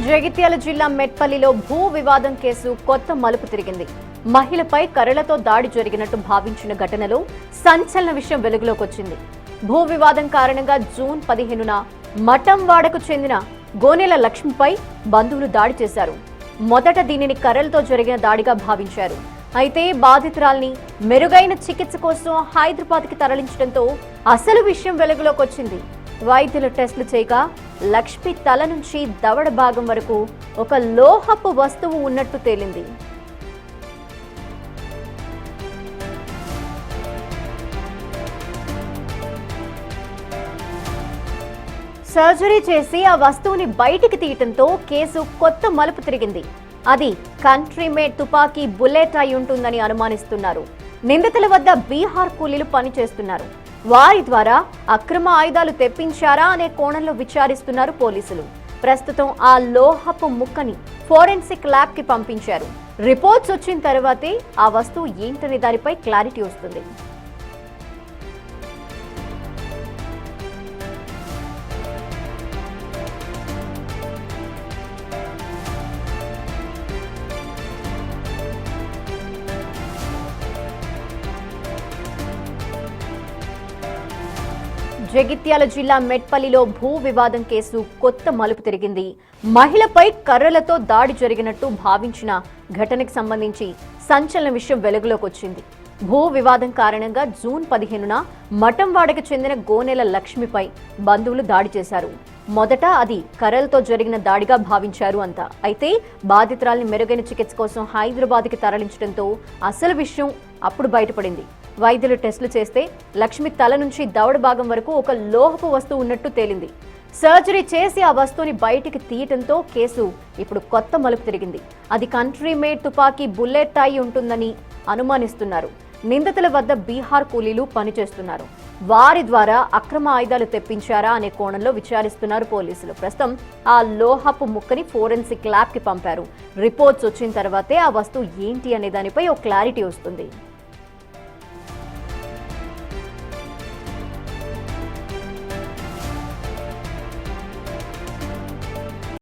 జగిత్యాల జిల్లా మెట్పల్లిలో భూ వివాదం కేసు కొత్త మలుపు తిరిగింది. మహిళపై కర్రలతో దాడి జరిగినట్టు భావించిన ఘటనలో సంచలన విషయం వెలుగులోకి వచ్చింది. భూ వివాదం కారణంగా జూన్ 15న మఠంవాడకు చెందిన గోనెల లక్ష్మిపై బంధువులు దాడి చేశారు. మొదట దీనిని కర్రలతో జరిగిన దాడిగా భావించారు. అయితే బాధితురాల్ని మెరుగైన చికిత్స కోసం హైదరాబాద్కి తరలించడంతో అసలు విషయం వెలుగులోకి వచ్చింది. వైద్యులు టెస్టులు చేయగా లక్ష్మి తల నుంచి దవడ భాగం వరకు ఒక లోహపు వస్తువు ఉన్నట్టు తేలింది. సర్జరీ చేసి ఆ వస్తువుని బయటికి తీయటంతో కేసు కొత్త మలుపు తిరిగింది. అది కంట్రీ మేడ్ తుపాకీ బుల్లెట్ అయి ఉంటుందని అనుమానిస్తున్నారు. నిందితుల వద్ద బీహార్ కూలీలు పనిచేస్తున్నారు. వారి ద్వారా అక్రమ ఆయుధాలు తెప్పించారా అనే కోణంలో విచారిస్తున్నారు పోలీసులు. ప్రస్తుతం ఆ లోహపు ముక్కని ఫోరెన్సిక్ ల్యాబ్ కి పంపించారు. రిపోర్ట్స్ వచ్చిన తర్వాతే ఆ వస్తువు ఏంటనే దానిపై క్లారిటీ వస్తుంది. జగిత్యాల జిల్లా మెట్పల్లిలో భూ వివాదం కేసు కొత్త మలుపు తిరిగింది. మహిళపై కర్రలతో దాడి జరిగినట్టు భావించిన ఘటనకు సంబంధించి సంచలన విషయం వెలుగులోకి వచ్చింది. భూ వివాదం కారణంగా జూన్ 15న మఠంవాడకు చెందిన గోనెల లక్ష్మిపై బంధువులు దాడి చేశారు. మొదట అది కర్రలతో జరిగిన దాడిగా భావించారు అంతా. అయితే బాధితురాల్ని మెరుగైన చికిత్స కోసం హైదరాబాద్కి తరలించడంతో అసలు విషయం అప్పుడు బయటపడింది. వైద్యులు టెస్టులు చేస్తే లక్ష్మి తల నుంచి దవడ భాగం వరకు ఒక లోహపు వస్తువు ఉన్నట్టు తేలింది. సర్జరీ చేసి ఆ వస్తువుని బయటికి తీయటంతో కేసు ఇప్పుడు కొత్త మలుపు తిరిగింది. అది కంట్రీ మేడ్ తుపాకీ బుల్లెట్ అయి ఉంటుందని అనుమానిస్తున్నారు. నిందితుల వద్ద బీహార్ కూలీలు పనిచేస్తున్నారు. వారి ద్వారా అక్రమ ఆయుధాలు తెప్పించారా అనే కోణంలో విచారిస్తున్నారు పోలీసులు. ప్రస్తుతం ఆ లోహపు ముక్కని ఫోరెన్సిక్ ల్యాబ్ కి పంపారు. రిపోర్ట్స్ వచ్చిన తర్వాతే ఆ వస్తువు ఏంటి అనే దానిపై ఓ క్లారిటీ వస్తుంది.